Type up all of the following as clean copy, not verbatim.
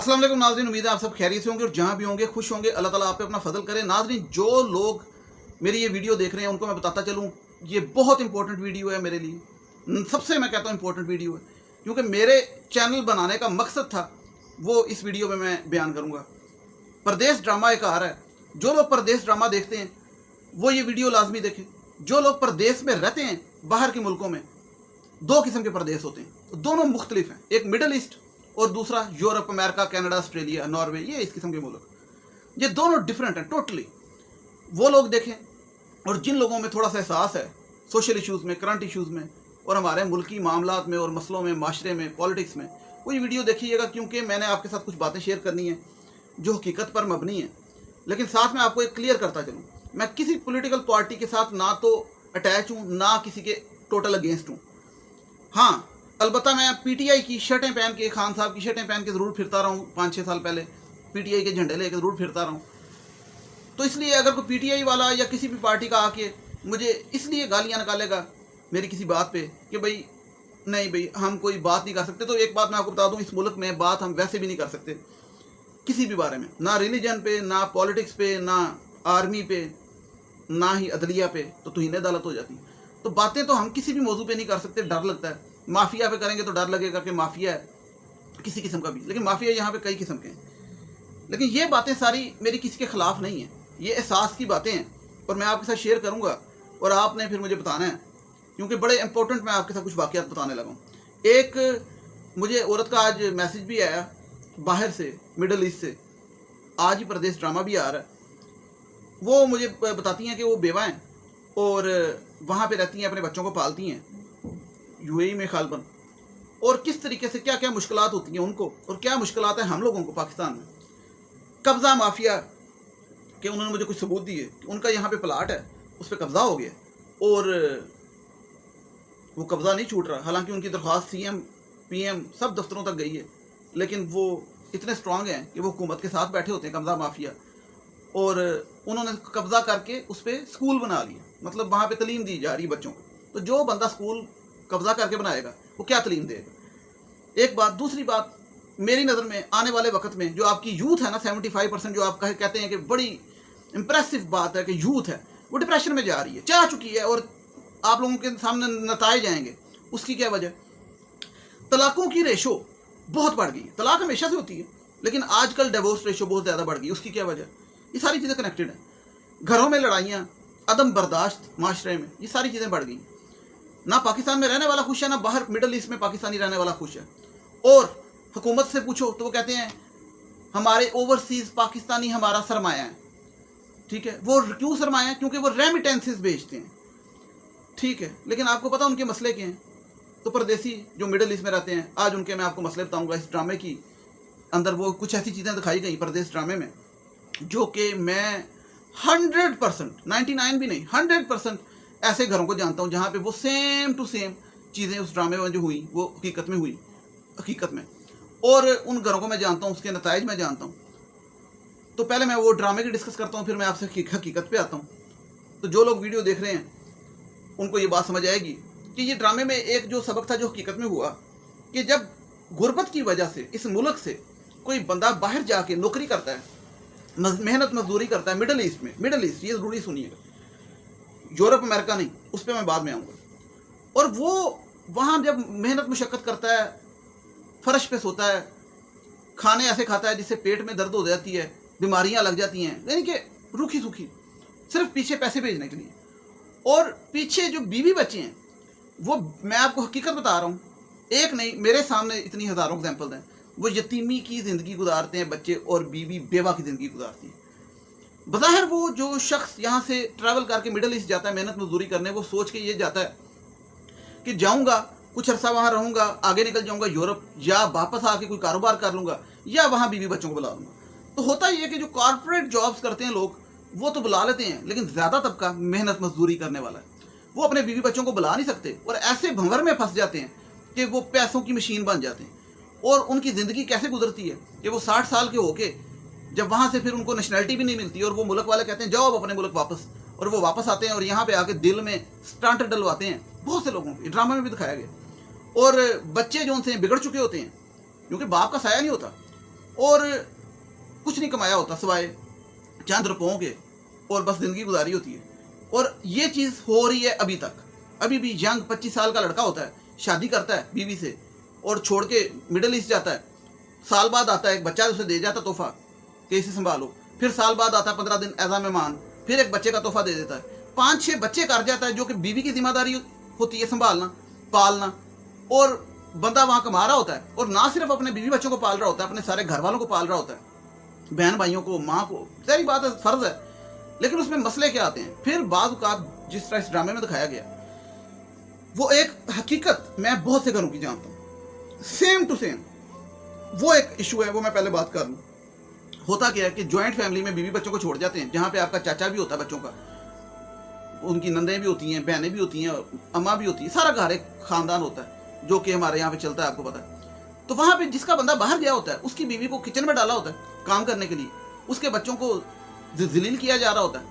अस्सलाम वालेकुम नाज़रीन, उम्मीद है आप सब खैरियत से होंगे और जहाँ भी होंगे खुश होंगे। अल्लाह ताला आप पे अपना फजल करे। नाज़रीन, जो लोग मेरी ये वीडियो देख रहे हैं उनको मैं बताता चलूँ, ये बहुत इंपॉर्टेंट वीडियो है मेरे लिए। सबसे मैं कहता हूँ इंपॉर्टेंट वीडियो है, क्योंकि मेरे चैनल बनाने का मकसद था वो इस वीडियो में मैं बयान करूँगा। परदेश ड्रामा एक आ रहा है, जो लोग परदेश ड्रामा देखते हैं वो ये वीडियो लाजमी देखें। जो लोग परदेश में रहते हैं बाहर के मुल्कों में, दो किस्म के परदेश होते हैं, दोनों मुख्तलिफ हैं। एक मिडल ईस्ट और दूसरा Europe, America, Canada, Australia, Norway, ये इस किस्म के मुल्क, ये दोनों डिफरेंट हैं टोटली। वो लोग देखें, और जिन लोगों में थोड़ा सा एहसास है सोशल इश्यूज़ में, करंट इश्यूज़ में और हमारे मुल्की मामलात में और मसलों में, माशरे में, पॉलिटिक्स में, वो ये वीडियो देखिएगा, क्योंकि मैंने आपके साथ कुछ बातें शेयर करनी है जो हकीकत पर मबनी है। लेकिन साथ में आपको एक क्लियर करता चलूँ, मैं किसी पॉलिटिकल पार्टी के साथ ना तो अटैच हूँ, ना किसी के टोटल अगेंस्ट हूँ। हाँ, अलबत्ता मैं पीटीआई की शर्टें पहन के, खान साहब की शर्टें पहन के ज़रूर फिरता रहा हूँ। 5-6 साल पहले पीटीआई के झंडे लेके ज़रूर फिरता रहा हूँ। तो इसलिए अगर कोई पीटीआई वाला या किसी भी पार्टी का आके मुझे इसलिए गालियाँ निकालेगा मेरी किसी बात पे कि भाई नहीं भाई हम कोई बात नहीं कर सकते, तो एक बात मैं आपको बता दूँ, इस मुल्क में बात हम वैसे भी नहीं कर सकते किसी भी बारे में, ना रिलीजन पे, ना पॉलिटिक्स पे, ना आर्मी पे, ना ही अदलिया पे, तो तुहीन अदालत हो जाती। तो बातें तो हम किसी भी मौजू पे नहीं कर सकते, डर लगता है। माफिया पे करेंगे तो डर लगेगा कि माफिया है किसी किस्म का भी, लेकिन माफिया यहाँ पे कई किस्म के हैं। लेकिन ये बातें सारी मेरी किसी के ख़िलाफ़ नहीं है, ये एहसास की बातें हैं और मैं आपके साथ शेयर करूँगा और आपने फिर मुझे बताना है, क्योंकि बड़े इंपॉर्टेंट मैं आपके साथ कुछ वाक़यात बताने लगा हूँ। एक मुझे औरत का आज मैसेज भी आया बाहर से, मिडल ईस्ट से, आज ही प्रदेश ड्रामा भी आ रहा है। वो मुझे बताती हैं कि वो बेवा हैं और वहाँ पे रहती हैं, अपने बच्चों को पालती हैं यूएई में खालबन, और किस तरीके से क्या क्या मुश्किलात होती हैं उनको और क्या मुश्किलात हैं हम लोगों को पाकिस्तान में। कब्ज़ा माफिया के उन्होंने मुझे कुछ सबूत दिए कि उनका यहाँ पे प्लाट है, उस पर कब्ज़ा हो गया और वो कब्ज़ा नहीं छूट रहा। हालांकि उनकी दरख्वास्त सीएम, पीएम सब दफ्तरों तक गई है, लेकिन वो इतने स्ट्रांग हैं कि वो हुकूमत के साथ बैठे होते हैं कब्ज़ा माफिया, और उन्होंने कब्ज़ा करके उस पर स्कूल बना लिया, मतलब वहाँ पे तलीम दी जा रही है बच्चों को। तो जो बंदा स्कूल कब्ज़ा करके बनाएगा वो क्या तलीम देगा, एक बात। दूसरी बात, मेरी नज़र में आने वाले वक्त में जो आपकी यूथ है ना, 75% जो आप कहते हैं कि बड़ी इंप्रेसिव बात है कि यूथ है, वो डिप्रेशन में जा रही है, जा चुकी है, और आप लोगों के सामने नताए जाएंगे। उसकी क्या वजह? तलाक़ों की रेशो बहुत बढ़ गई है। तलाक हमेशा से होती है, लेकिन आजकल डिवोर्स रेशो बहुत ज़्यादा बढ़ गई। उसकी क्या वजह? ये सारी चीज़ें कनेक्टेड हैं। घरों में लड़ाइयाँ, अदम बर्दाश्त माशरे में, ये सारी चीज़ें बढ़ गई। ना पाकिस्तान में रहने वाला खुश है, ना बाहर मिडल ईस्ट में पाकिस्तानी रहने वाला खुश है। और हुकूमत से पूछो तो वो कहते हैं हमारे ओवरसीज़ पाकिस्तानी हमारा सरमाया है। ठीक है, वो क्यों सरमाया है? क्योंकि वो रेमिटेंसेस भेजते हैं। ठीक है, लेकिन आपको पता उनके मसले क्या हैं? तो परदेसी जो मिडल ईस्ट में रहते हैं, आज उनके मैं आपको मसले बताऊँगा। इस ड्रामे की अंदर वो कुछ ऐसी चीज़ें दिखाई गई परदेश ड्रामे में, जो कि मैं 100%, 99 भी नहीं, 100% ऐसे घरों को जानता हूँ जहाँ पे वो सेम टू सेम चीज़ें उस ड्रामे में जो हुई वो हकीकत में हुई, हकीकत में। और उन घरों को मैं जानता हूँ, उसके नताइज मैं जानता हूँ। तो पहले मैं वो ड्रामे की डिस्कस करता हूँ, फिर मैं आपसे हकीकत पे आता हूँ। तो जो लोग वीडियो देख रहे हैं उनको ये बात समझ आएगी कि ये ड्रामे में एक जो सबक था जो हकीकत में हुआ, कि जब गुर्बत की वजह से इस मुल्क से कोई बंदा बाहर जाके नौकरी करता है, मेहनत मजदूरी करता है मिडल ईस्ट में, मिडल ईस्ट ये ज़रूरी सुनिएगा, यूरोप अमेरिका नहीं, उस पर मैं बाद में आऊँगा। और वो वहाँ जब मेहनत मुशक्क़त करता है, फर्श पे सोता है, खाने ऐसे खाता है जिससे पेट में दर्द हो जाती है, बीमारियाँ लग जाती हैं, यानी कि रूखी सूखी, सिर्फ पीछे पैसे भेजने के लिए। और पीछे जो बीवी बच्चे हैं, वो मैं आपको हकीकत बता रहा हूँ, एक नहीं, मेरे सामने इतनी हज़ारों एग्जाम्पल्स हैं। वो यतीमी की ज़िंदगी गुजारते हैं बच्चे, और बीवी बेवा की ज़िंदगी गुजारती है। बज़ाहिर वो जो शख्स यहाँ से ट्रैवल करके मिडल ईस्ट जाता है मेहनत मजदूरी करने, वो सोच के ये जाता है कि जाऊँगा, कुछ अरसा वहाँ रहूँगा, आगे निकल जाऊँगा यूरोप, या वापस आके कोई कारोबार कर लूँगा, या वहाँ बीवी बच्चों को बुला लूँगा। तो होता ये कि जो कॉर्पोरेट जॉब्स करते हैं लोग, वो तो बुला लेते हैं, लेकिन ज़्यादा तबका मेहनत मजदूरी करने वाला है, वो अपने बीवी बच्चों को बुला नहीं सकते, और ऐसे भंवर में फंस जाते हैं कि वो पैसों की मशीन बन जाते हैं। और उनकी ज़िंदगी कैसे गुजरती है कि वो 60 साल के होके जब वहाँ से फिर उनको नेशनलिटी भी नहीं मिलती, और वो मुल्क वाले कहते हैं जाओ अब अपने मुल्क वापस, और वो वापस आते हैं और यहाँ पे आके दिल में स्टंट डलवाते हैं बहुत से लोगों के। ड्रामा में भी दिखाया गया। और बच्चे जो उनसे बिगड़ चुके होते हैं, क्योंकि बाप का साया नहीं होता, اور کچھ نہیں کمایا ہوتا سوائے چند روپوں کے، اور بس زندگی گزاری ہوتی ہے. اور یہ چیز ہو رہی ہے ابھی تک. ابھی بھی ینگ 25 سال کا لڑکا ہوتا ہے، شادی کرتا ہے بیوی سے اور چھوڑ کے مڈل ایسٹ جاتا ہے. سال بعد آتا ہے ایک بچہ اسے دے جاتا تحفہ کہ اسے سنبھالو. پھر سال بعد آتا ہے 15 دن ایز اے مہمان، پھر ایک بچے کا تحفہ دے دیتا ہے. 5-6 بچے کر جاتا ہے جو کہ بیوی کی ذمہ داری ہوتی ہے سنبھالنا پالنا. اور بندہ وہاں کما رہا ہوتا ہے، اور نہ صرف اپنے بیوی بچوں کو پال رہا ہوتا ہے، اپنے سارے گھر والوں کو پال رہا ہوتا ہے، بہن بھائیوں کو، ماں کو. ظاہری بات ہے فرض ہے. لیکن اس میں مسئلے کیا آتے ہیں پھر بعض اوقات جس طرح اس ڈرامے میں دکھایا گیا، وہ ایک حقیقت میں بہت سے گھروں کی جانتا ہوں، سیم ٹو سیم. وہ ایک ایشو ہے، وہ میں پہلے بات کر لوں. ہوتا کیا ہے کہ جوائنٹ فیملی میں بیوی بچوں کو چھوڑ جاتے ہیں، جہاں پہ آپ کا چاچا بھی ہوتا ہے بچوں کا، ان کی نندیں بھی ہوتی ہیں، بہنیں بھی ہوتی ہیں، اماں بھی ہوتی ہیں، سارا گھر ایک خاندان ہوتا ہے جو کہ ہمارے یہاں پہ چلتا ہے، آپ کو پتا ہے. تو وہاں پہ جس کا بندہ باہر گیا ہوتا ہے، اس کی بیوی کو کچن میں ڈالا ہوتا ہے کام کرنے کے لیے، اس کے بچوں کو ذلیل کیا جا رہا ہوتا ہے،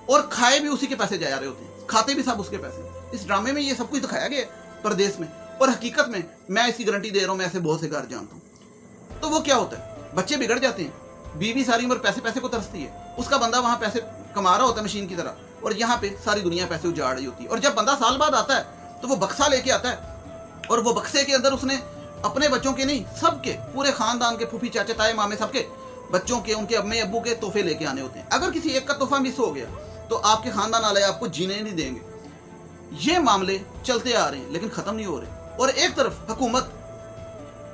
اور کھائے بھی اسی کے پیسے جا رہے ہوتے ہیں، کھاتے بھی سب اس کے پیسے. اس ڈرامے میں یہ سب کچھ دکھایا گیا ہے پردیس میں. اور حقیقت میں اس کی گارنٹی دے رہا ہوں، میں ایسے بہت سے گھر جانتا ہوں. تو وہ کیا ہوتا ہے، بچے بگڑ جاتے ہیں، بیوی ساری عمر پیسے کو ترستی ہے، اس کا بندہ وہاں پیسے کما رہا ہوتا ہے مشین کی طرح، اور یہاں پہ ساری دنیا پیسے اجاڑ رہی ہوتی ہے. اور جب بندہ سال بعد آتا ہے تو وہ بکسا لے کے آتا ہے، اور وہ بکسے کے اندر اس نے اپنے بچوں کے نہیں، سب کے، پورے خاندان کے، پھوپھی چاچے تائے مامے، سب کے بچوں کے، ان کے امی ابو کے تحفے لے کے آنے ہوتے ہیں. اگر کسی ایک کا تحفہ مس ہو گیا تو آپ کے خاندان والے آپ کو جینے نہیں دیں گے. یہ معاملے چلتے آ رہے ہیں لیکن ختم نہیں ہو رہے. اور ایک طرف حکومت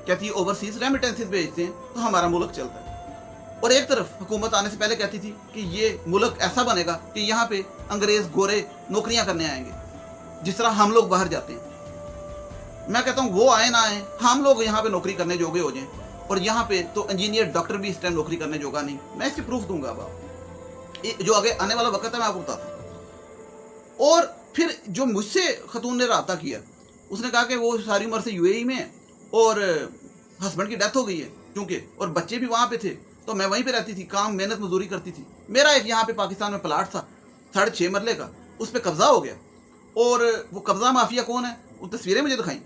کہتی ہے اوورسیز ریمیٹنسز بھیجتے ہیں تو ہمارا ملک چلتا ہے، اور ایک طرف حکومت آنے سے پہلے کہتی تھی کہ یہ ملک ایسا بنے گا کہ یہاں پہ انگریز گورے نوکریاں کرنے آئیں گے جس طرح ہم لوگ باہر جاتے ہیں. میں کہتا ہوں وہ آئے نہ آئیں، ہم لوگ یہاں پہ نوکری کرنے جوگے ہو جائیں. اور یہاں پہ تو انجینئر ڈاکٹر بھی اس ٹائم نوکری کرنے جوگا نہیں. میں اس کی پروف دوں گا اب آپ، جو آگے آنے والا وقت ہے میں آپ کو بتاتا ہوں. اور پھر جو مجھ سے خاتون نے رابطہ کیا، اس نے کہا کہ وہ ساری عمر سے UAE میں ہے، اور ہسبینڈ کی ڈیتھ ہو گئی ہے کیونکہ، اور بچے بھی وہاں پہ تھے، تو میں وہیں پہ رہتی تھی، کام محنت مزدوری کرتی تھی. میرا ایک یہاں پہ پاکستان میں پلاٹ تھا 6.5 مرلے کا، اس پہ قبضہ ہو گیا. اور وہ قبضہ مافیا کون ہے، وہ تصویریں مجھے دکھائیں.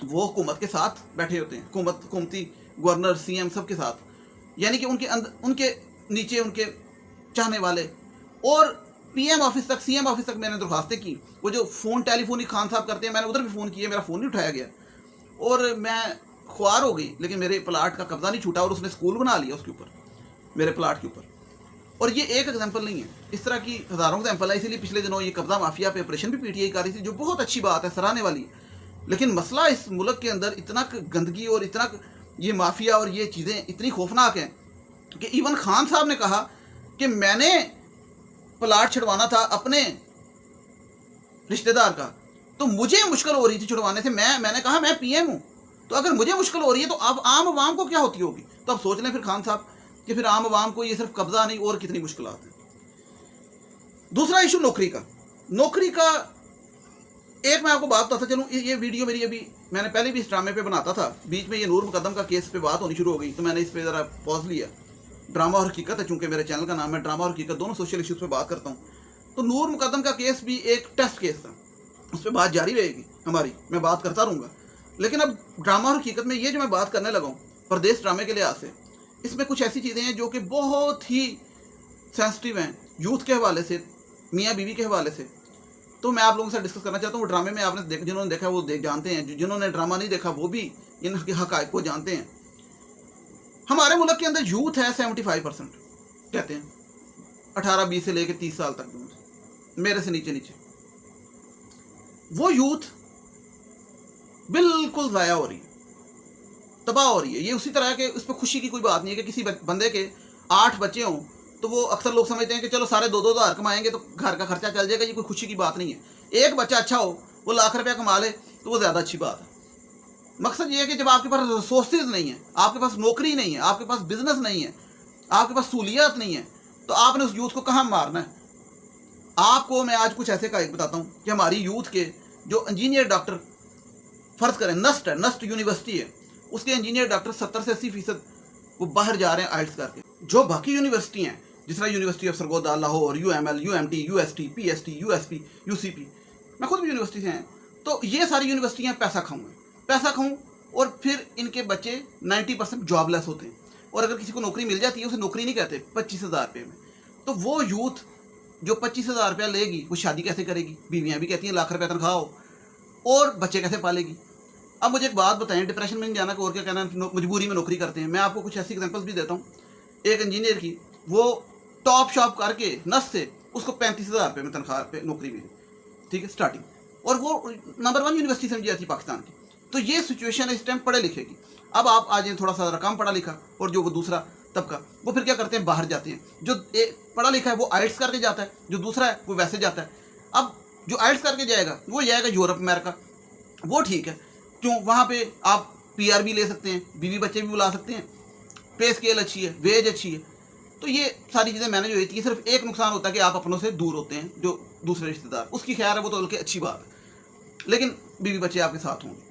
وہ حکومت کے ساتھ بیٹھے ہوتے ہیں، حکومتی گورنر CM سب کے ساتھ، یعنی کہ ان کے نیچے ان کے چاہنے والے. اور PM آفس تک، CM آفس تک میں نے درخواستیں کی. وہ جو فون ٹیلی فون خان صاحب کرتے ہیں، میں نے ادھر بھی فون کیے، میرا فون نہیں اٹھایا گیا. اور میں خوار ہو گئی، لیکن میرے پلاٹ کا قبضہ نہیں چھوٹا، اور اس نے اسکول بنا لیا اس کے اوپر، میرے پلاٹ کے اوپر. اور یہ ایک ایگزامپل نہیں ہے، اس طرح کی ہزاروں ایگزامپل ہے. اسی لیے پچھلے دنوں یہ قبضہ مافیا پہ آپریشن بھی PTI کر رہی تھی، جو بہت اچھی بات ہے، سراہنے والی. لیکن مسئلہ اس ملک کے اندر اتنا گندگی اور اتنا یہ مافیا اور یہ چیزیں اتنی خوفناک ہیں کہ ایون خان صاحب نے کہا کہ میں نے پلاٹ چھڑوانا تھا اپنے رشتہ دار کا، تو مجھے مشکل ہو رہی تھی چھڑوانے سے. میں نے کہا میں PM ہوں، تو اگر مجھے مشکل ہو رہی ہے تو اب عام عوام کو کیا ہوتی ہوگی. تو اب سوچ لیں پھر خان صاحب کہ پھر عام عوام کو یہ صرف قبضہ نہیں اور کتنی مشکلات ہیں. دوسرا ایشو نوکری کا ایک میں آپ کو بات بتاتا چلوں. یہ ویڈیو میری ابھی میں نے پہلے بھی اس ڈرامے پہ بناتا تھا، بیچ میں یہ نور مقدم کا کیس پہ بات ہونی شروع ہو گئی تو میں نے اس پہ ذرا پاز لیا. ڈرامہ اور حقیقت ہے چونکہ میرے چینل کا نام ہے، ڈرامہ اور حقیقت، دونوں سوشل ایشوز پہ بات کرتا ہوں. تو نور مقدم کا کیس بھی ایک ٹیسٹ کیس تھا، اس پہ بات جاری رہے گی ہماری، میں بات کرتا رہوں گا. لیکن اب ڈرامہ اور حقیقت میں یہ جو میں بات کرنے لگا ہوں پردیس ڈرامے کے لحاظ سے، اس میں کچھ ایسی چیزیں ہیں جو کہ بہت ہی سینسٹیو ہیں یوتھ کے حوالے سے، میاں بیوی کے حوالے سے. تو میں آپ لوگوں سے ڈسکس کرنا چاہتا ہوں. وہ ڈرامے میں آپ نے جنہوں نے دیکھا وہ جانتے ہیں، جنہوں نے ڈرامہ نہیں دیکھا وہ بھی ان حقائق کو جانتے ہیں. ہمارے ملک کے اندر یوتھ ہے 75% کہتے ہیں، 18-20 سے لے کے 30 سال تک، میرے سے نیچے. وہ یوتھ بالکل ضائع ہو رہی ہے، تباہ ہو رہی ہے. یہ اسی طرح کہ اس پہ خوشی کی کوئی بات نہیں ہے کہ کسی بندے کے 8 بچے ہوں تو وہ اکثر لوگ سمجھتے ہیں کہ چلو سارے 2-2 ہزار کمائیں گے تو گھر کا خرچہ چل جائے گا. یہ کوئی خوشی کی بات نہیں ہے. ایک بچہ اچھا ہو، وہ لاکھ روپیہ کما لے تو وہ زیادہ اچھی بات ہے. مقصد یہ ہے کہ جب آپ کے پاس ریسورسز نہیں ہیں، آپ کے پاس نوکری نہیں ہے، آپ کے پاس بزنس نہیں ہے، آپ کے پاس سہولیات نہیں ہے، تو آپ نے اس یوتھ کو کہاں مارنا ہے. آپ کو میں آج کچھ ایسے کا ایک بتاتا ہوں کہ ہماری یوتھ کے جو انجینئر ڈاکٹر فرض کریں، نسٹ یونیورسٹی ہے، اس کے انجینئر ڈاکٹر 70 سے 80% وہ باہر جا رہے ہیں آئلٹس کر کے. جو باقی یونیورسٹی ہیں جس طرح university of Sargodha, Lahore, UML، UMT، UST، PST، USP، UCP، میں خود بھی یونیورسٹی سے ہیں. تو یہ ساری یونیورسٹیاں پیسہ کھاؤں ہیں، اور پھر ان کے بچے 90% جاب لیس ہوتے ہیں. اور اگر کسی کو نوکری مل جاتی ہے اسے نوکری نہیں کہتے 25,000 روپये میں. تو وہ یوتھ جو 25,000 روپیہ لے گی وہ شادی کیسے کرے گی؟ بیویاں بھی کہتی ہیں لاکھ روپے تنخواہ ہو، اور بچے کیسے پالے گی؟ اب مجھے ایک بات بتائیں، ڈپریشن میں نہیں جانا کہ اور کیا کہنا ہے، مجبوری میں نوکری کرتے ہیں. میں آپ کو کچھ ایسی ایگزامپلس بھی دیتا ہوں. ایک انجینئر کی وہ ٹاپ شاپ کر کے نس سے اس کو 35,000 روپے میں تنخواہ پہ نوکری ملی، ٹھیک ہے، اسٹارٹنگ، اور وہ نمبر 1 یونیورسٹی سمجھی جاتی ہے پاکستان کی. تو یہ سچویشن ہے اس ٹائم پڑھے لکھے کی. اب آپ آ جائیں تھوڑا سا کم پڑھا لکھا، اور جو وہ دوسرا طبقہ وہ پھر کیا کرتے ہیں، باہر جاتے ہیں. جو پڑھا لکھا ہے وہ آئلٹس کر کے جاتا ہے، جو دوسرا ہے وہ ویسے جاتا ہے. اب جو آئلٹس کر کے جائے گا وہ جائے گا یورپ امریکہ، وہ ٹھیک ہے، کیوں؟ وہاں پہ آپ PR بھی لے سکتے ہیں، بیوی بچے بھی بلا سکتے ہیں، پے اسکیل اچھی ہے، ویج اچھی ہے. تو یہ ساری چیزیں مینیج ہوتی ہیں. صرف ایک نقصان ہوتا ہے کہ آپ اپنوں سے دور ہوتے ہیں، جو دوسرے رشتہ دار، اس کی خیر ہے وہ تو بلکہ اچھی بات ہے، لیکن بیوی بچے آپ کے ساتھ ہوں گے.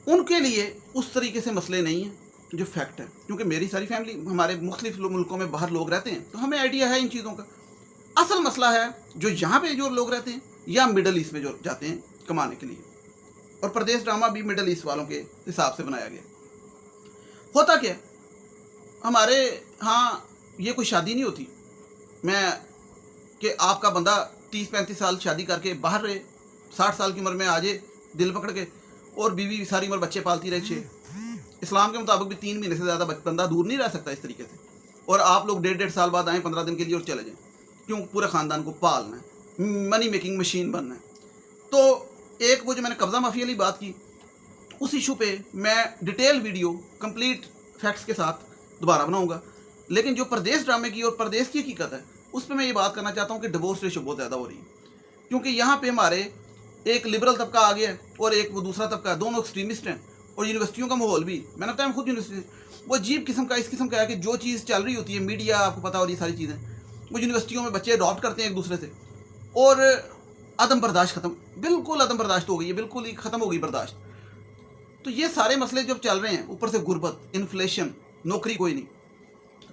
ان کے لیے اس طریقے سے مسئلے نہیں ہیں جو فیکٹ ہے، کیونکہ میری ساری فیملی ہمارے مختلف ملکوں میں باہر لوگ رہتے ہیں، تو ہمیں آئیڈیا ہے ان چیزوں کا. اصل مسئلہ ہے جو یہاں پہ جو لوگ رہتے ہیں یا مڈل ایسٹ میں جو جاتے ہیں کمانے کے لیے. اور پردیش ڈرامہ بھی مڈل ایسٹ والوں کے حساب سے بنایا گیا. ہوتا کیا ہمارے ہاں یہ کوئی شادی نہیں ہوتی میں کہ آپ کا بندہ 30-35 سال شادی کر کے باہر رہے، 60 سال کی عمر میں آ جائے دل پکڑ کے، اور بیوی ساری عمر بچے پالتی رہے. اسلام کے مطابق بھی 3 مہینے سے زیادہ بندہ دور نہیں رہ سکتا اس طریقے سے. اور آپ لوگ 1.5 سال بعد آئیں 15 دن کے لیے اور چلے جائیں، کیوں؟ پورے خاندان کو پالنا ہے، منی میکنگ مشین بننا ہے. تو ایک وہ جو میں نے قبضہ مافیا والی بات کی، اس ایشو پہ میں ڈیٹیل ویڈیو کمپلیٹ فیکٹس کے ساتھ دوبارہ بناؤں گا. لیکن جو پردیش ڈرامے کی اور پردیش کی حقیقت ہے اس پہ میں یہ بات کرنا چاہتا ہوں کہ ڈیورس ریشو بہت زیادہ ہو رہی ہے، کیونکہ یہاں پہ ہمارے ایک لبرل طبقہ آ گیا ہے اور ایک وہ دوسرا طبقہ، دونوں ایکسٹریمسٹ ہیں. اور یونیورسٹیوں کا ماحول بھی، میں نے بتایا خود یونیورسٹی وہ عجیب قسم کا، اس قسم کا ہے کہ جو چیز چل رہی ہوتی ہے میڈیا آپ کو پتا ہو، یہ ساری چیزیں وہ یونیورسٹیوں میں بچے اڈاپٹ کرتے ہیں ایک دوسرے سے، اور عدم برداشت ختم، بالکل عدم برداشت ہو گئی ہے، بالکل ہی ختم ہو گئی برداشت. تو یہ سارے مسئلے جب چل رہے ہیں، اوپر سے غربت، انفلیشن، نوکری کوئی نہیں،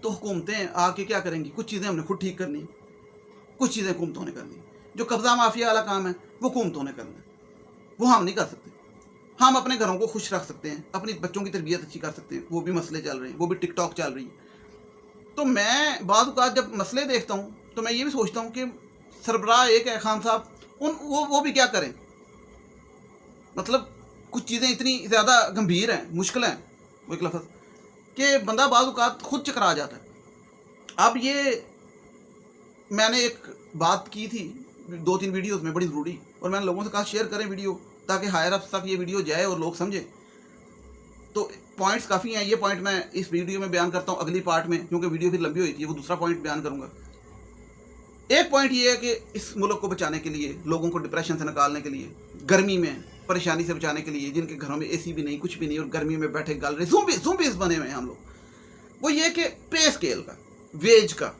تو حکومتیں آ کے کیا کریں گی؟ کچھ چیزیں ہم نے خود ٹھیک کرنی، کچھ چیزیں حکومتوں نے کرنی. جو قبضہ مافیا والا کام ہے وہ حکومتوں نے کرنا ہے، وہ ہم نہیں کر سکتے. ہم اپنے گھروں کو خوش رکھ سکتے ہیں، اپنی بچوں کی تربیت اچھی کر سکتے ہیں، وہ بھی مسئلے چل رہے ہیں، وہ بھی ٹک ٹاک چل رہی ہے. تو میں بعض اوقات جب مسئلے دیکھتا ہوں تو میں یہ بھی سوچتا ہوں کہ سربراہ ایک ہے خان صاحب، وہ بھی کیا کریں. مطلب کچھ چیزیں اتنی زیادہ گمبھیر ہیں، مشکل ہیں، وہ ایک لفظ کہ بندہ بعض اوقات خود چکرا جاتا ہے. اب یہ میں نے ایک بات کی تھی 2-3 ویڈیوز میں بڑی ضروری، اور میں نے لوگوں سے کہا شیئر کریں ویڈیو تاکہ ہائر اپس تک یہ ویڈیو جائے اور لوگ سمجھیں. تو پوائنٹس کافی ہیں، یہ پوائنٹ میں اس ویڈیو میں بیان کرتا ہوں اگلی پارٹ میں، کیونکہ ویڈیو پھر لمبی ہوئی تھی، وہ دوسرا پوائنٹ بیان کروں گا. ایک پوائنٹ یہ ہے کہ اس ملک کو بچانے کے لیے، لوگوں کو ڈپریشن سے نکالنے کے لیے، گرمی میں پریشانی سے بچانے کے لیے، جن کے گھروں میں AC بھی نہیں، کچھ بھی نہیں، اور گرمی میں بیٹھے گل رہے زومبیز بنے ہوئے ہیں ہم لوگ، وہ یہ کہ پے اسکیل کا، ویج کا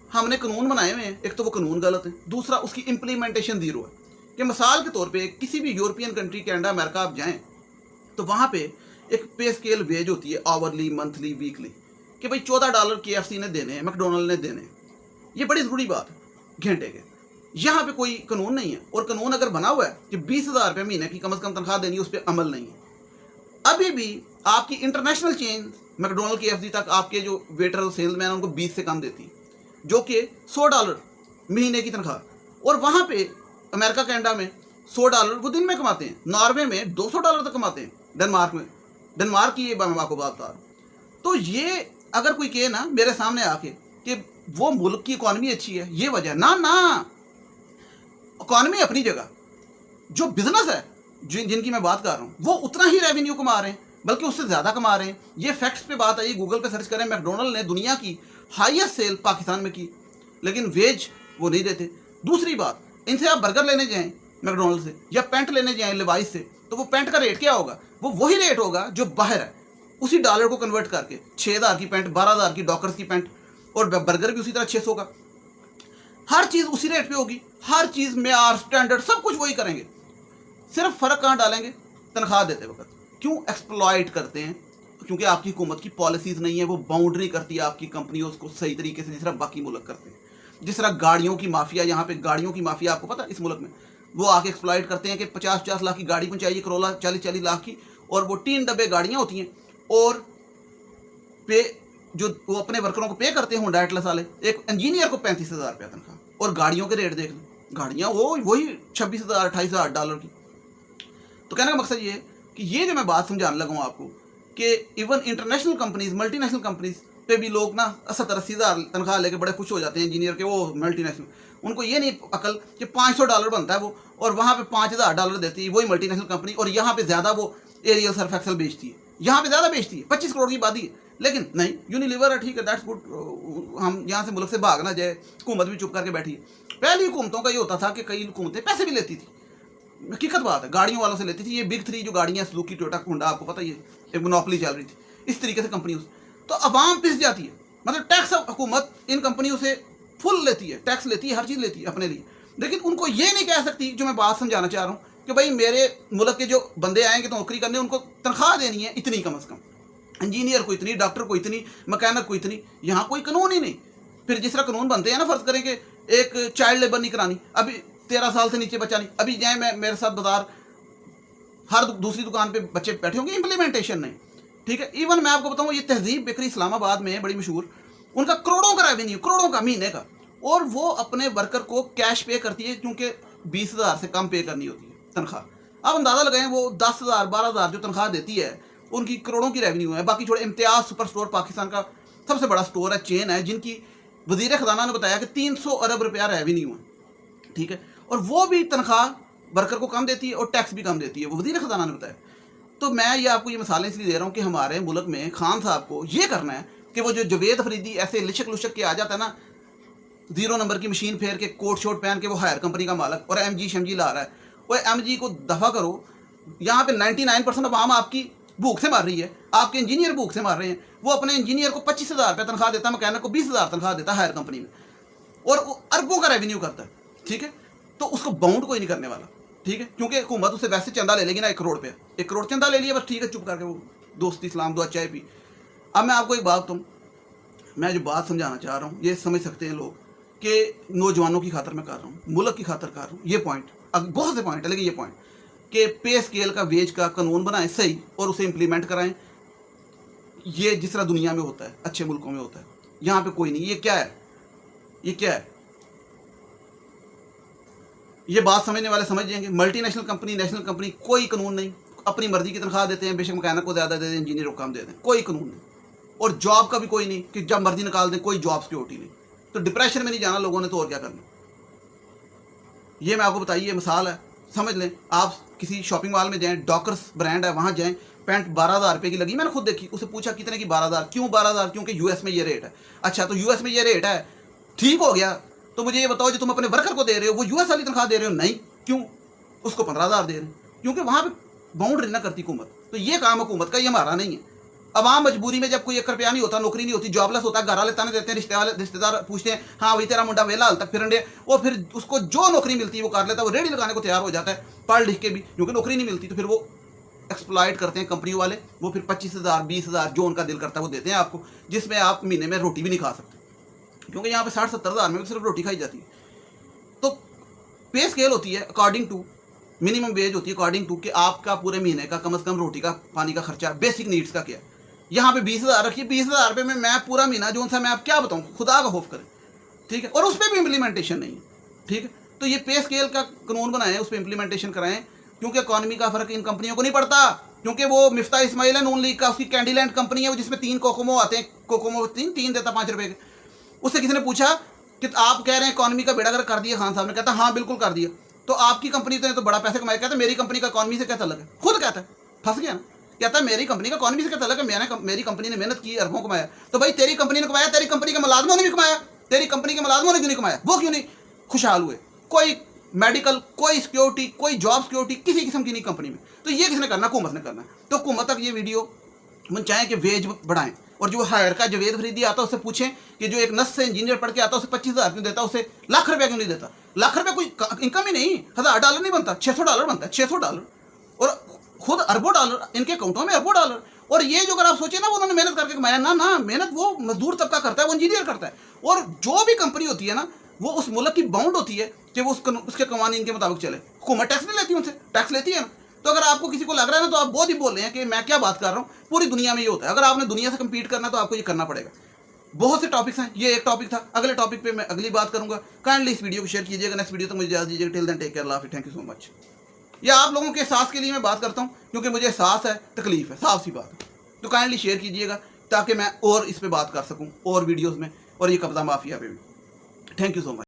ہم نے قانون بنائے ہوئے ہیں. ایک تو وہ قانون غلط ہے، دوسرا اس کی امپلیمنٹیشن زیرو ہے. کہ مثال کے طور پہ کسی بھی یورپین کنٹری، کینیڈا، امریکہ آپ جائیں تو وہاں پہ ایک پے اسکیل ویج ہوتی ہے، آورلی، منتھلی، ویکلی، کہ بھائی $14 KFC نے دینے ہیں، میکڈونلڈ نے دینے ہیں. یہ بڑی ضروری بات ہے گھنٹے کے. یہاں پہ کوئی قانون نہیں ہے، اور قانون اگر بنا ہوا ہے کہ 20,000 روپے مہینے کی کم از کم تنخواہ دینی ہے، اس پہ عمل نہیں ہے. ابھی بھی آپ کی انٹرنیشنل چین میکڈونلڈ KFC تک آپ کے جو ویٹر اور سیلز مین ہیں ان کو 20 سے کم دیتی، جو کہ $100 مہینے کی تنخواہ. اور وہاں پہ امریکہ کینیڈا میں $100 وہ دن میں کماتے ہیں، ناروے میں $200 تک کماتے ہیں، ڈنمارک کی یہ میں آپ کو بات بتا رہا ہوں. تو یہ اگر کوئی کہے نا میرے سامنے آ کے کہ وہ ملک کی اکانومی اچھی ہے، یہ وجہ نہ اکانومی اپنی جگہ، جو بزنس ہے جن کی میں بات کر رہا ہوں وہ اتنا ہی ریونیو کما رہے ہیں، بلکہ اس سے زیادہ کما رہے ہیں. یہ فیکٹس پہ بات آئی، گوگل پہ سرچ کریں، میکڈونلڈ نے دنیا کی ہائیسٹ سیل پاکستان میں کی، لیکن ویج وہ نہیں دیتے. دوسری بات، ان سے آپ برگر لینے جائیں میکڈونلڈ سے، یا پینٹ لینے جائیں لیوائس سے، تو وہ پینٹ کا ریٹ کیا ہوگا؟ وہ وہی ریٹ ہوگا جو باہر ہے، اسی ڈالر کو کنورٹ کر کے 6,000 کی پینٹ، 12,000 کی ڈاکرز کی پینٹ، اور برگر بھی اسی طرح 600 کا. ہر چیز اسی ریٹ پہ ہوگی، ہر چیز معیار، سٹینڈرڈ، سب کچھ وہی کریں گے. صرف فرق کہاں ڈالیں گے؟ تنخواہ دیتے وقت. کیوں؟ ایکسپلائٹ کرتے ہیں، کیونکہ آپ کی حکومت کی پالیسیز نہیں ہیں، وہ باؤنڈری کرتی ہے آپ کی کمپنیوں کو صحیح طریقے سے، جس طرح باقی ملک کرتے ہیں. جس طرح گاڑیوں کی مافیا، یہاں پہ گاڑیوں کی مافیا آپ کو پتہ اس ملک میں، وہ آ کے ایکسپلائٹ کرتے ہیں کہ 50-50 لاکھ کی گاڑی پہنچائیے، کرولا 40-40 لاکھ کی، اور وہ 3 ڈبے گاڑیاں ہوتی ہیں، اور पे जो वो अपने वर्करों को पे करते हैं होंडा एटलस वाले, एक इंजीनियर को 35,000 रुपया तनख्वाह। और गाड़ियों के रेट देख लो, गाड़ियाँ वो वही 26,000 28,000 डॉलर की। तो कहने का मकसद ये है कि ये जो मैं बात समझाने लगा हूँ आपको कि even international companies, multinational companies पे भी लोग ना 70-80,000 तनख्वाह लेके बड़े खुश हो जाते हैं इंजीनियर के, वो मल्टीनेशनल। उनको ये नहीं अकल कि $500 बनता है वो, और वहाँ पे $5,000 देती है वही मल्टीनेशनल कंपनी, और यहाँ पे ज़्यादा वो एरियल सर्फ एक्सेल बेचती है, यहाँ पे ज़्यादा बेचती है, 25 करोड़ की आबादी है। लेकिन नहीं, यूनिलीवर है, ठीक है, दैट्स गुड, हम यहाँ से मुल्क से भाग ना जाए, हुकूमत भी चुप करके बैठी है। पहली हुकूमतों का ये होता था कि कई हुकूमतें पैसे भी लेती थी, हकीकत बात है, गाड़ियों वालों से लेती थी। ये बिग 3 जो गाड़ियाँ सुजुकी, टोयोटा, होंडा, आपको पता ही है, एक मोनोपोली चल रही थी इस तरीके से कंपनी। तो अवाम पिस जाती है, मतलब टैक्स हुकूमत इन कंपनियों से फुल लेती है, टैक्स लेती है, हर चीज़ लेती है अपने लिए। लेकिन उनको ये नहीं कह सकती, जो मैं बात समझाना चाह रहा हूँ, कि भाई मेरे मुल्क के जो बंदे आएंगे तो नौकरी करने, उनको तनख्वाह देनी है इतनी कम से कम, इंजीनियर को इतनी, डॉक्टर को इतनी, मैकेनिक को इतनी। यहाँ कोई कानून ही नहीं। फिर जिस तरह कानून बनते हैं ना, फर्ज करें कि एक चाइल्ड लेबर नहीं करानी, अभी 13 साल से नीचे बच्चा नहीं, अभी जाए मैं मेरे साथ बाजार, हर दूसरी दुकान पे बच्चे बैठे होंगे, इम्प्लीमेंटेशन नहीं, ठीक है। इवन मैं आपको बताऊँ, ये तहजीब बेकरी इस्लामाबाद में है, बड़ी मशहूर, उनका करोड़ों का रेवेन्यू, करोड़ों का महीने का, और वो अपने वर्कर को कैश पे करती है, क्योंकि 20,000 से कम पे करनी होती है तनख्वाह। आप अंदाज़ा लगाएं, वो 10,000 12,000 जो तनख्वाह देती है, उनकी करोड़ों की रेवेन्यू है। बाकी छोड़े, इम्तियाज़ सुपर स्टोर पाकिस्तान का सबसे बड़ा स्टोर है, चेन है, जिनकी वज़ीर ख़जाना ने बताया कि 300 अरब रुपया रेवेन्यू है, ठीक है, और वो भी तनख्वाह वर्कर को कम देती है और टैक्स भी कम देती है, वो वज़ीर ख़जाना ने बताया। तो मैं ये आपको ये मिसालें इसलिए दे रहा हूँ कि हमारे मुल्क में खान साहब को ये करना है कि वो जो जवेद अफरीदी ऐसे लिशक लुशक के आ जाता है ना, 0 नंबर की मशीन फेर के, कोट शोट पहन के, वो हायर कंपनी का मालक, और MG शमजी ला रहा है, वो MG को दफ़ा करो। यहाँ पे 99% अवाम आपकी भूख से मार रही है, आपके इंजीनियर भूख से मार रहे हैं। वो अपने इंजीनियर को 25,000 रुपये तनख्वाह देता है, मैकेनिक को 20,000 तनख्वाह देता है हायर कंपनी में, और वो अरबों का रेवेन्यू करता है, ठीक है। तो उसको बाउंड कोई नहीं करने वाला, ठीक है, क्योंकि हुकूमत उससे वैसे चंदा ले लेगी ना, 1 करोड़ पे, 1 करोड़ चंदा ले लिया बस, ठीक है, चुप करके वो दोस्ती सलाम दुआ चाय पी। अब मैं आपको एक बात बताऊँ, मैं जो बात समझाना चाह रहा हूँ, ये समझ सकते हैं लोग कि नौजवानों की खातर मैं कर रहा हूँ, मुल्क की खातर कर रहा हूँ। ये पॉइंट, अब बहुत से पॉइंट है, लेकिन ये पॉइंट कि पे स्केल का, वेज का कानून बनाएं सही, और उसे इम्प्लीमेंट कराएं, ये जिस तरह दुनिया में होता है, अच्छे मुल्कों में होता है, यहाँ पे कोई नहीं। ये क्या है, ये क्या है, ये बात समझने वाले समझ जाएंगे। मल्टीनेशनल कंपनी, नेशनल कंपनी, कोई कानून नहीं, अपनी मर्जी की तनख्वाह देते हैं, बेशक मैकेनिक को ज़्यादा दे दें, इंजीनियर को कम दे दें, कोई कानून नहीं। और जॉब का भी कोई नहीं कि जब मर्जी निकाल दें, कोई जॉब सिक्योरिटी नहीं। तो डिप्रेशन में नहीं जाना लोगों ने, तो और क्या करना। ये मैं आपको बताइए, मिसाल है, समझ लें। आप किसी शॉपिंग मॉल में जाएँ, डॉकर्स ब्रांड है, वहाँ जाएँ, पैंट 12,000 रुपये की लगी, मैंने खुद देखी, उसे पूछा कितने की, 12,000। क्यों 12,000? क्योंकि US में ये रेट है। अच्छा, तो US में ये रेट है, ठीक हो गया, तो मुझे ये बताओ, जो तुम अपने वर्कर को दे रहे हो, वो US वाली तनख्वाह दे रहे हो? नहीं। क्यों? उसको 15,000 दे रहे हैं, क्योंकि वहाँ पे बाउंड्री ना करती हुकूमत। तो ये काम हुकूमत का, ये हमारा नहीं है। अवाम मजबूरी में, जब कोई 1 रुपया नहीं होता, नौकरी नहीं होती, जॉबलेस होता है, घर वाले ताने देते हैं, रिश्तेदार पूछते हैं, हाँ वही तेरा मुंडा वेला हाल तक फिरंडे, वो फिर उसको जो नौकरी मिलती है वो कर लेता है, वो रेडी लगाने को तैयार हो जाता है, पढ़ लिख के भी, क्योंकि नौकरी नहीं मिलती। तो फिर वो एक्सप्लॉइट करते हैं कंपनी वाले, वो फिर 25,000 20,000 जो उनका दिल करता है वो देते हैं आपको, जिसमें आप महीने में रोटी भी नहीं खा सकते, क्योंकि यहाँ पे 60-70,000 में सिर्फ रोटी खाई जाती है। तो पे स्केल होती है अकॉर्डिंग टू, मिनिमम वेज होती है अकॉर्डिंग टू कि आपका पूरे महीने का कम से कम रोटी का, पानी का खर्चा, बेसिक नीड्स का क्या है। यहाँ पे 20,000 रखिए, 20,000 रुपये में मैं पूरा महीना जो सा, मैं आप क्या बताऊँ, खुदा का खौफ करें, ठीक है। और उस पर भी इम्प्लीमेंटेशन नहीं है, ठीक है। तो ये पे स्केल का कानून बनाएं, उस पर इम्प्लीमेंटेशन कराएं, क्योंकि इकॉनमी का फ़र्क इन कंपनियों को नहीं पड़ता। क्योंकि वो मिफ्ता इस्माइल है नून लीग का, उसकी कैंडीलैंड कंपनी है वो, जिसमें 3 कोकोमो आते हैं, कोकोमो 3 देता 5 रुपये के। उससे किसी ने पूछा कि आप कह रहे हैं इकॉनमी का बेड़ा गर्क कर दिया खान साहब ने, कहता हाँ बिल्कुल कर दिया। तो आपकी कंपनी तो बड़ा पैसे कमाया, कहता मेरी कंपनी का इकॉनमी से क्या तल्लुक है, खुद कहता है, फंस गया ना, कहता है मेरी कंपनी का इकॉनमी से क्या तल्लुक है, मेरी कंपनी ने मेहनत की, अरबों कमाया। तो भाई तेरी कंपनी ने कमाया, तेरी कंपनी के मुलाजमों ने भी कमाया, तेरी कंपनी के मुलाजमों ने क्यों नहीं कमाया, वो क्यों नहीं खुशहाल हुए? कोई मेडिकल, कोई सिक्योरिटी, कोई जॉब सिक्योरिटी किसी किस्म की नहीं कंपनी में। तो ये किसने करना? हुकूमत ने करना। तो हुकूमत तक ये वीडियो हम चाहें कि वेज बढ़ाएं, और जो हायर का जवेद अफरीदी आता है उससे पूछें कि जो एक नस से इंजीनियर पढ़ के आता है उसे 25,000 क्यों देता, उसे लाख रुपया क्यों नहीं देता। लाख रुपया कोई इनकम ही नहीं, $1,000 नहीं बनता, $600 बनता है, $600, और खुद अरबों डॉलर इनके अकाउंटों में, अरबों डॉलर। और ये जो अगर आप सोचिए ना, वो उन्होंने मेहनत करके कमाया ना, मेहनत वो मजदूर तबका करता है, वो इंजीनियर करता है। और जो भी कंपनी होती है ना, वो उस मुल्क की बाउंड होती है कि वो उसके कवानीन के मुताबिक चले। हुकूमत टैक्स नहीं लेती उनसे, टैक्स लेती है ना, تو اگر آپ کو کسی کو لگ رہا ہے نا تو آپ بہت ہی بول رہے ہیں کہ میں کیا بات کر رہا ہوں، پوری دنیا میں یہ ہوتا ہے. اگر آپ نے دنیا سے کمپیٹ کرنا ہے تو آپ کو یہ کرنا پڑے گا. بہت سے ٹاپکس ہیں، یہ ایک ٹاپک تھا. اگلے ٹاپک پہ میں اگلی بات کروں گا. کائنڈلی اس ویڈیو کو شیئر کیجیے گا. نیکسٹ ویڈیو تک مجھے اجازت دیجیے گا. ٹل دین ٹیک کیئر، اللہ حافظ، تھینک یو سو مچ. یہ آپ لوگوں کے احساس کے لیے میں بات کرتا ہوں کیونکہ مجھے احساس ہے، تکلیف ہے، صاف سی بات ہے. تو کائنڈلی شیئر کیجیے گا تاکہ میں اور اس پہ بات کر سکوں اور ویڈیوز میں، اور یہ قبضہ مافیا پہ بھی. Thank you so much.